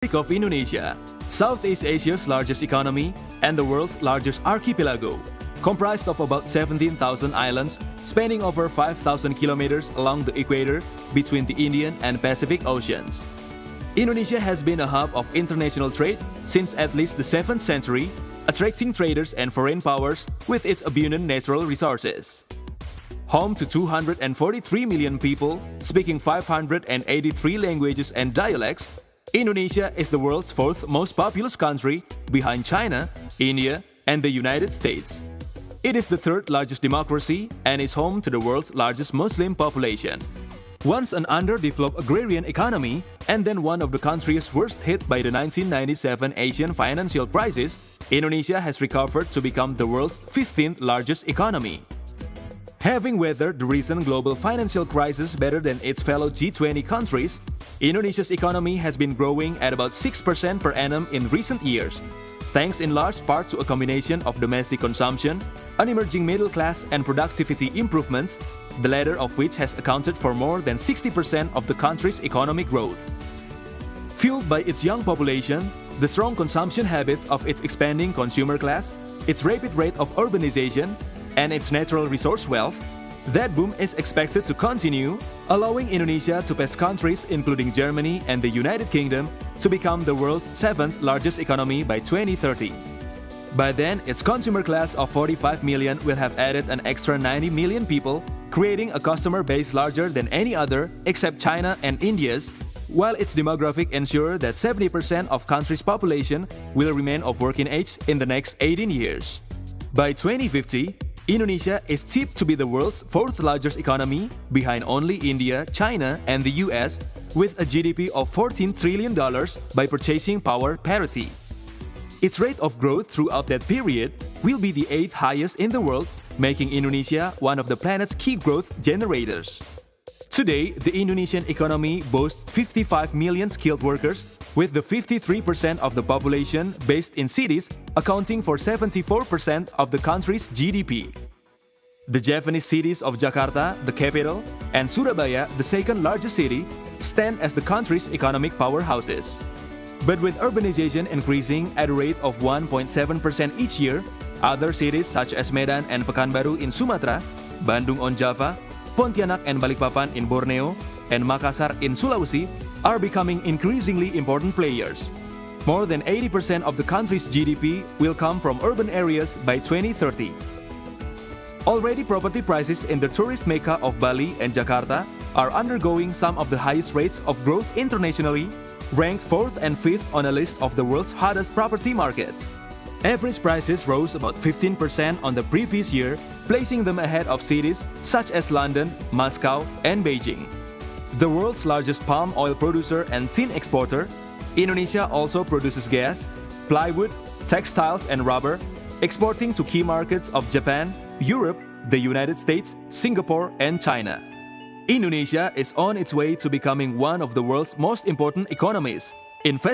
Of Indonesia, Southeast Asia's largest economy and the world's largest archipelago, comprised of about 17,000 islands spanning over 5,000 kilometers along the equator between the Indian and Pacific Oceans. Indonesia has been a hub of international trade since at least the 7th century, attracting traders and foreign powers with its abundant natural resources. Home to 243 million people speaking 583 languages and dialects, Indonesia is the world's fourth most populous country behind China, India, and the United States. It is the third largest democracy and is home to the world's largest Muslim population. Once an underdeveloped agrarian economy and then one of the countries worst hit by the 1997 Asian financial crisis, Indonesia has recovered to become the world's 15th largest economy. Having weathered the recent global financial crisis better than its fellow G20 countries, Indonesia's economy has been growing at about 6% per annum in recent years, thanks in large part to a combination of domestic consumption, an emerging middle class, and productivity improvements, the latter of which has accounted for more than 60% of the country's economic growth. Fueled by its young population, the strong consumption habits of its expanding consumer class, its rapid rate of urbanization, and its natural resource wealth, that boom is expected to continue, allowing Indonesia to pass countries including Germany and the United Kingdom to become the world's 7th largest economy by 2030. By then, its consumer class of 45 million will have added an extra 90 million people, creating a customer base larger than any other except China and India's, while its demographic ensure that 70% of country's population will remain of working age in the next 18 years. By 2050, Indonesia is tipped to be the world's 4th largest economy, behind only India, China, and the US, with a GDP of $14 trillion by purchasing power parity. Its rate of growth throughout that period will be the 8th highest in the world, making Indonesia one of the planet's key growth generators. Today, the Indonesian economy boasts 55 million skilled workers, with the 53% of the population based in cities accounting for 74% of the country's GDP. The Javanese cities of Jakarta, the capital, and Surabaya, the second largest city, stand as the country's economic powerhouses. But with urbanization increasing at a rate of 1.7% each year, other cities such as Medan and Pekanbaru in Sumatra, Bandung on Java, Pontianak and Balikpapan in Borneo, and Makassar in Sulawesi are becoming increasingly important players. More than 80% of the country's GDP will come from urban areas by 2030. Already, property prices in the tourist mecca of Bali and Jakarta are undergoing some of the highest rates of growth internationally, ranked 4th and 5th on a list of the world's hottest property markets. Average prices rose about 15% on the previous year, placing them ahead of cities such as London, Moscow, and Beijing. The world's largest palm oil producer and tin exporter, Indonesia also produces gas, plywood, textiles, and rubber, exporting to key markets of Japan, Europe, the United States, Singapore, and China. Indonesia is on its way to becoming one of the world's most important economies, investing